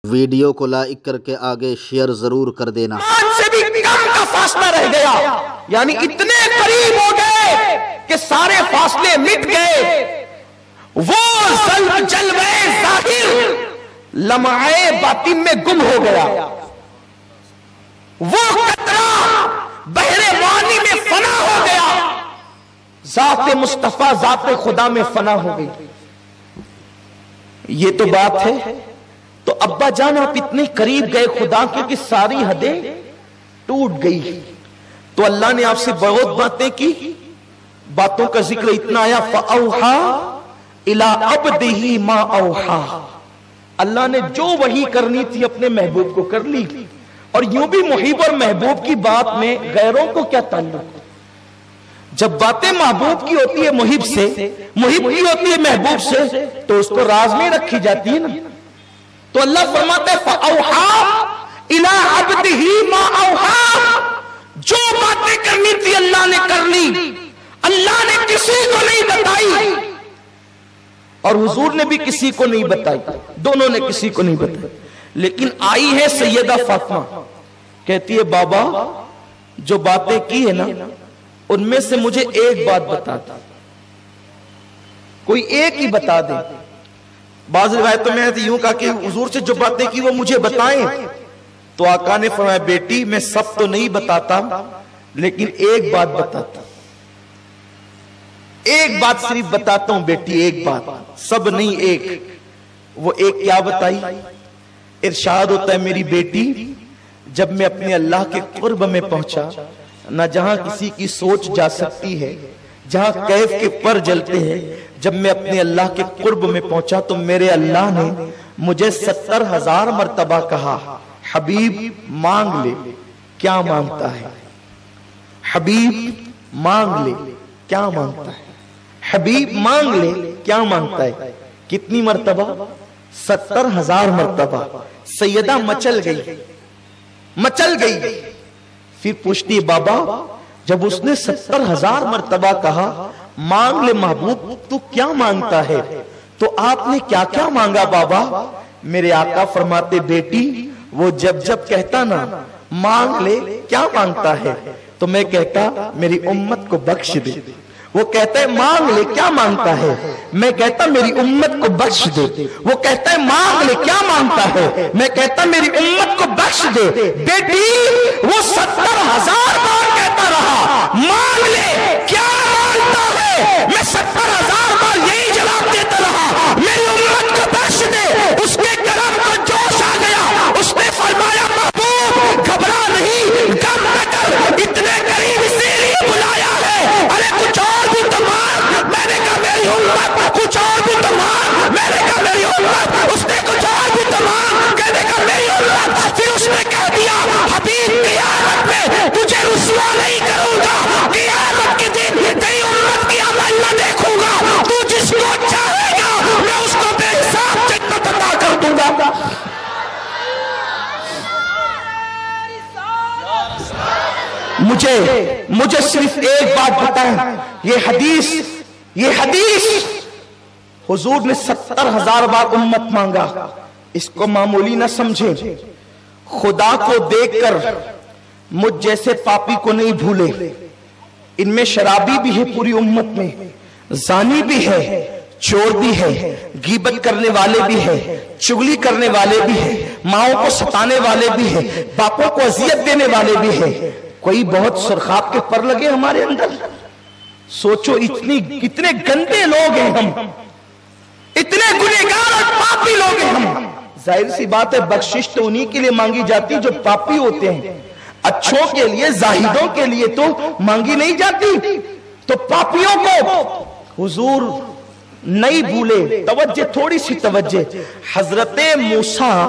Video کو like کر کے آگے شیئر ضرور کر دینا۔ سے بھی کم کا فاصلہ رہ گیا، یعنی اتنے قریب ہو گئے کہ سارے فاصلے مٹ گئے۔ وہ جلوے ظاہر لمحے باطن میں گم ہو گیا، وہ قطرہ بحر معانی میں فنا ہو گیا، ذات مصطفیٰ ذات خدا میں فنا ہو گئی۔ یہ تو بات ہے۔ تو ابا جان آپ اتنے قریب گئے خدا کے کہ ساری حدیں ٹوٹ گئی۔ تو اللہ نے آپ سے بہت باتیں کی، باتوں کا ذکر اتنا آیا فَأَوْحَا إِلَىٰ عَبْدِهِ مَا أَوْحَا، اللہ نے جو وحی کرنی تھی اپنے محبوب کو کر لی۔ اور یوں بھی محب اور محبوب کی بات میں غیروں کو کیا تعلق؟ جب باتیں محبوب کی ہوتی ہے محب سے، محب کی ہوتی ہے محبوب سے، تو اس کو راز میں رکھی جاتی ہے نا۔ تو اللہ فرماتا ہے فَأَوْحَا إِلَىٰ عَبْدِهِ مَا أَوْحَا، جو باتیں کرنی تھی اللہ نے کر لی، اللہ نے کسی کو نہیں بتائی اور حضور نے بھی کسی کو نہیں بتائی، دونوں نے کسی کو نہیں بتائی۔ لیکن آئی ہے سیدہ فاطمہ، کہتی ہے بابا جو باتیں کی ہے نا ان میں سے مجھے ایک بات بتا دے، کوئی ایک ہی بتا دے۔ بعض روایتوں میں یوں کہا کہ حضور سے جو باتیں کی وہ مجھے بتائیں، تو آقا نے فرمایا بیٹی میں سب تو نہیں بتاتا لیکن ایک بات بتاتا، ایک بات صرف بتاتا ہوں بیٹی، ایک بات، سب نہیں ایک۔ وہ ایک کیا بتائی؟ ارشاد ہوتا ہے میری بیٹی جب میں اپنے اللہ کے قرب میں پہنچا، نہ جہاں کسی کی سوچ جا سکتی ہے، جہاں کیف کے پر جلتے ہیں، جب میں اپنے اللہ کے قرب میں پہنچا تو میرے اللہ نے مجھے 70,000 مرتبہ کہا حبیب مانگ لے کیا مانگتا ہے، حبیب مانگ لے کیا مانگتا ہے، حبیب مانگ لے کیا مانگتا ہے۔ کتنی مرتبہ؟ 70,000 مرتبہ۔ سیدہ مچل گئی، مچل گئی۔ پھر پوچھتی بابا جب اس نے 70,000 مرتبہ کہا مانگ لے محبوب تو کیا مانگتا ہے، تو آپ نے کیا کیا مانگا بابا؟ میرے آقا فرماتے بیٹی وہ جب جب کہتا نا مانگ لے کیا مانگتا ہے تو میں کہتا میری امت کو بخش دے۔ وہ کہتا ہے مانگ لے کیا مانگتا ہے، میں کہتا میری امت کو بخش دے۔ وہ کہتا ہے مانگ لے کیا مانگتا ہے، میں کہتا میری امت کو بخش دے۔ بیٹی وہ 70,000 بار کہتا رہا مانگ لے کیا مانگتا ہے، میں 70,000 بار یہی جواب دیتا رہا میری امت کو بخش دے۔ اس کے کرم کو جوش آ گیا، اس نے فرمایا محبوب گھبرا نہیں، غم نہ کر، اتنے قریب اسی لیے بلایا ہے، ارے کچھ اور بھی تو مانگ۔ میں نے کہا میری امت کچھ اور بھی تو مانگ، میں نے کہا میری امت، اس نے کچھ اور بھی تو مانگ، کہنے کا میری امت۔ پھر اس نے کہہ دیا حبیب قیامت میں تجھے رسوا نہیں کروں گا، قیامت کے دن تیری امت کی عمل نہ دیکھوں گا، تو جس کو چاہے گا میں اس کو بے حساب جنت عطا کر دوں گا۔ مجھے صرف ایک بات بتائیں، یہ حدیث حضور نے 70,000 بار امت مانگا، اس کو معمولی نہ سمجھیں۔ خدا کو دیکھ کر مجھ جیسے پاپی کو نہیں بھولے۔ ان میں شرابی بھی ہے پوری امت میں، زانی بھی ہے، چور بھی ہے، غیبت کرنے والے بھی ہے، چغلی کرنے والے بھی ہے، ماؤں کو ستانے والے بھی ہے، باپوں کو اذیت دینے والے بھی ہے۔ کوئی بہت سرخاب کے پر لگے ہمارے اندر؟ سوچو اتنے گندے لوگ ہیں ہم، اتنے گنہگار اور پاپی لوگ ہیں ہم۔ ظاہر سی بات ہے بخشش تو انہی کے لیے مانگی جاتی جو پاپی ہوتے ہیں، اچھوں کے لیے زاہدوں کے لیے تو مانگی نہیں جاتی۔ تو پاپیوں کو حضور نہیں بھولے۔ توجہ، تھوڑی سی توجہ۔ حضرت موسیٰ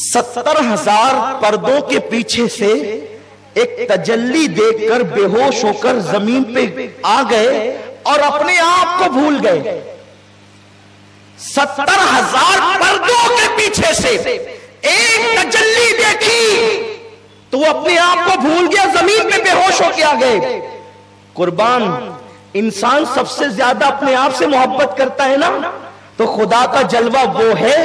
70,000 پردوں کے پیچھے سے ایک تجلی دیکھ کر بے ہوش ہو کر زمین پہ آ گئے اور اپنے آپ کو بھول گئے۔ 70,000 پردوں کے پیچھے سے ایک تجلی دیکھی تو وہ اپنے آپ کو بھول گیا، زمین پہ بے ہوش ہو کے آ گئے۔ قربان، انسان سب سے زیادہ اپنے آپ سے محبت کرتا ہے نا، تو خدا کا جلوہ وہ ہے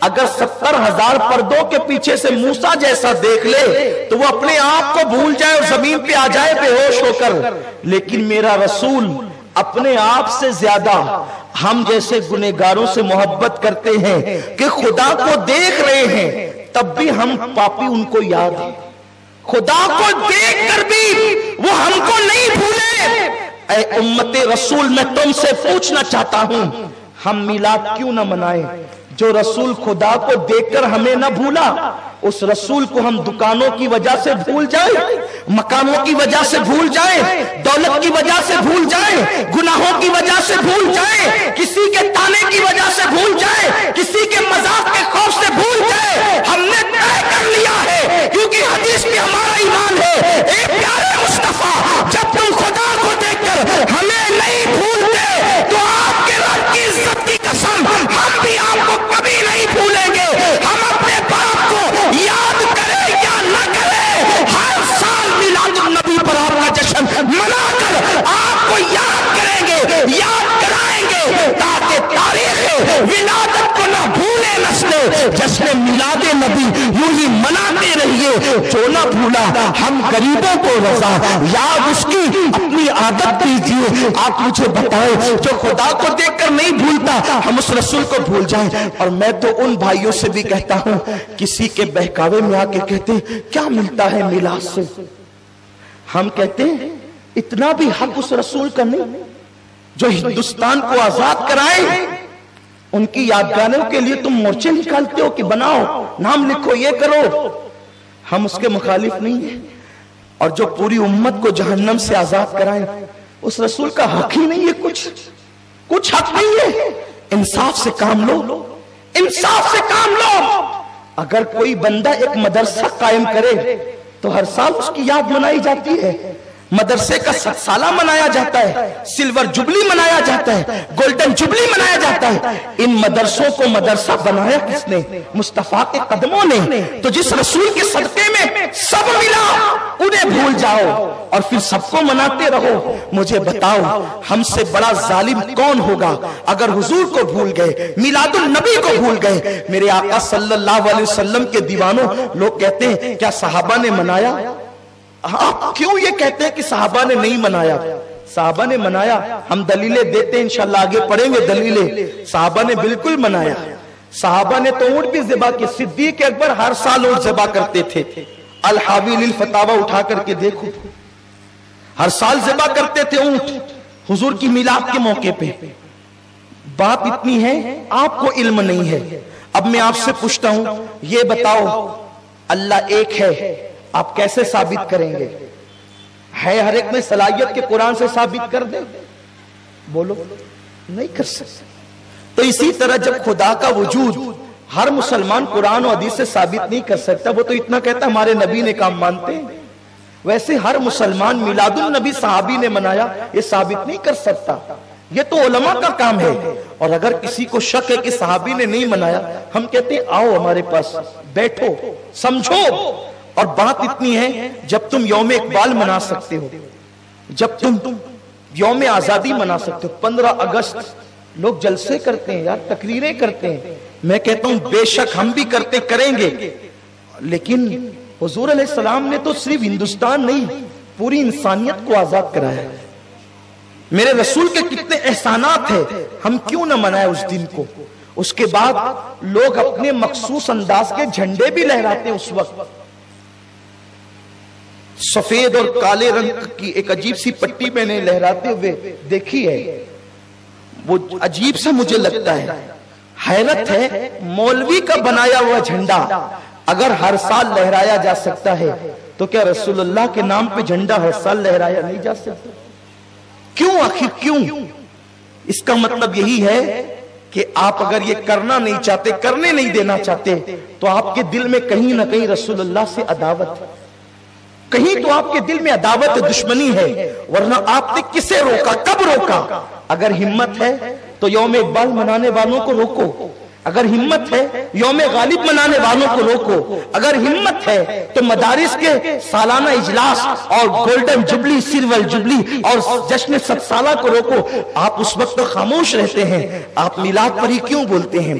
اگر 70,000 پردوں کے پیچھے سے موسیٰ جیسا دیکھ لے تو وہ اپنے آپ کو بھول جائے اور زمین پہ آ جائے بے ہوش ہو کر. لیکن میرا رسول اپنے آپ سے زیادہ ہم جیسے گنہگاروں سے محبت کرتے ہیں کہ خدا کو دیکھ رہے ہیں تب بھی ہم پاپی ان کو یاد ہیں. خدا کو دیکھ کر بھی وہ ہم کو نہیں بھولے. اے امت رسول میں تم سے پوچھنا چاہتا ہوں ہم میلاد کیوں نہ منائیں؟ جو رسول خدا کو دیکھ کر ہمیں نہ بھولا اس رسول کو ہم دکانوں کی وجہ سے بھول جائیں، مکانوں کی وجہ سے بھول جائیں، دولت کی وجہ سے بھول جائیں، گناہوں کی وجہ سے بھول جائیں، کسی کے تانے کی وجہ سے بھول جائیں، کسی کے مذاق کے خوف سے بھول جائیں. ہم نے طے کر لیا ہے کیونکہ حدیث میں ہمارا ایمان ہے اے پیارے مصطفیٰ جب تم خدا کو دیکھ کر ہمیں نہیں بھولتے تو آپ کے رب کی عزت کی قسم ہم بھی آپ کو کبھی نہیں بھولیں گے. ہم اپنے باپ کو یاد کرے یا نہ کرے ہر سال میلاد النبی پر آپ کا جشن منا کر آپ کو یاد کریں گے، یاد کرائیں گے تاکہ تاریخ ولادت کو نہ بھولے نسلیں. جشن میلاد نبی یوں ہی مناتے رہیے. جو نہ بھولا ہم غریبوں کو رضا یاد اس کی اپنی عادت دیجیے. آپ مجھے بتائیں جو خدا کو دیکھ کر نہیں بھولتا ہم اس رسول کو بھول جائیں. اور میں تو ان بھائیوں سے بھی کہتا ہوں کسی کے بہکاوے میں آ کے کہتے کیا ملتا ہے میلاد سے؟ ہم کہتے ہیں اتنا بھی حق اس رسول کا نہیں جو ہندوستان کو آزاد کرائے. ان کی یادگاروں کے لیے تم مورچے نکالتے ہو کہ بناؤ نام لکھو یہ کرو. ہم اس کے مخالف نہیں ہیں. اور جو پوری امت کو جہنم سے آزاد کرائیں اس رسول کا حق ہی نہیں ہے. کچھ حق نہیں ہے. انصاف سے کام لو، انصاف سے کام لو. اگر کوئی بندہ ایک مدرسہ قائم کرے تو ہر سال اس کی یاد منائی جاتی ہے. مدرسے کا 7 سالہ منایا جاتا ہے، سلور جبلی منایا جاتا ہے، گولڈن جبلی منایا جاتا ہے. ان مدرسوں کو مدرسہ بنایا کس نے؟ مصطفیٰ کے قدموں نے. تو جس رسول کے صدقے میں سب ملا انہیں بھول جاؤ اور پھر سب کو مناتے رہو. مجھے بتاؤ ہم سے بڑا ظالم کون ہوگا اگر حضور کو بھول گئے، میلاد النبی کو بھول گئے. میرے آقا صلی اللہ علیہ وسلم کے دیوانوں لوگ کہتے ہیں کیا صحابہ نے منایا؟ آپ کیوں یہ کہتے ہیں کہ صحابہ نے نہیں منایا؟ صحابہ نے منایا. ہم دلیلیں دیتے ہیں انشاءاللہ آگے پڑھیں گے دلیلیں. صحابہ نے بالکل منایا. صحابہ نے تو اونٹ بھی ذبح کی. صدیق اکبر ہر سال اونٹ ذبح کرتے تھے. الحاوی للفتاوی اٹھا کر کے دیکھو ہر سال ذبح کرتے تھے اونٹ حضور کی میلاد کے موقع پہ. بات اتنی ہے آپ کو علم نہیں ہے. اب میں آپ سے پوچھتا ہوں یہ بتاؤ اللہ ایک ہے آپ کیسے ثابت کریں گے؟ ہے ہر ایک میں صلاحیت کے قرآن سے ثابت کر دیں؟ بولو نہیں کر سکتے. تو اسی طرح جب خدا کا وجود ہر مسلمان قرآن و حدیث سے ثابت نہیں کر سکتا، وہ تو اتنا کہتا ہمارے نبی نے کام مانتے ہیں. ویسے ہر مسلمان میلاد النبی صحابی نے منایا یہ ثابت نہیں کر سکتا. یہ تو علماء کا کام ہے. اور اگر کسی کو شک ہے کہ صحابی نے نہیں منایا ہم کہتے ہیں آؤ ہمارے پاس بیٹھو سمجھو. اور بات اتنی ہے جب تم یوم اقبال منا سکتے ہو، جب تم یوم آزادی منا سکتے ہو، 15 اگست لوگ جلسے کرتے ہیں یار، تقریریں کرتے ہیں. میں کہتا ہوں بے شک ہم بھی کرتے کریں گے، لیکن حضور علیہ السلام نے تو صرف ہندوستان نہیں پوری انسانیت کو آزاد کرایا ہے. میرے رسول کے کتنے احسانات ہیں، ہم کیوں نہ منائے اس دن کو. اس کے بعد لوگ اپنے مخصوص انداز کے جھنڈے بھی لہراتے ہیں. اس وقت سفید اور کالے رنگ کی ایک عجیب سی پٹی میں نے لہراتے ہوئے دیکھی ہے، وہ عجیب سا مجھے لگتا ہے. حیرت ہے مولوی کا بنایا ہوا جھنڈا اگر ہر سال لہرایا جا سکتا ہے تو کیا رسول اللہ کے نام پہ جھنڈا ہر سال لہرایا نہیں جا سکتا؟ کیوں آخر کیوں؟ اس کا مطلب یہی ہے کہ آپ اگر یہ کرنا نہیں چاہتے، کرنے نہیں دینا چاہتے، تو آپ کے دل میں کہیں نہ کہیں رسول اللہ سے عداوت ہے. کہیں تو آپ کے دل میں عداوت دشمنی ہے، ورنہ آپ نے کسے روکا، کب روکا؟ اگر ہمت ہے تو یوم اقبال منانے والوں کو روکو. اگر ہمت ہے یوم غالب منانے والوں کو روکو. اگر ہمت ہے تو مدارس کے سالانہ اجلاس اور گولڈن جبلی، سلور جبلی اور جشن 7 سالہ کو روکو. آپ اس وقت خاموش رہتے ہیں، آپ میلاد پر ہی کیوں بولتے ہیں؟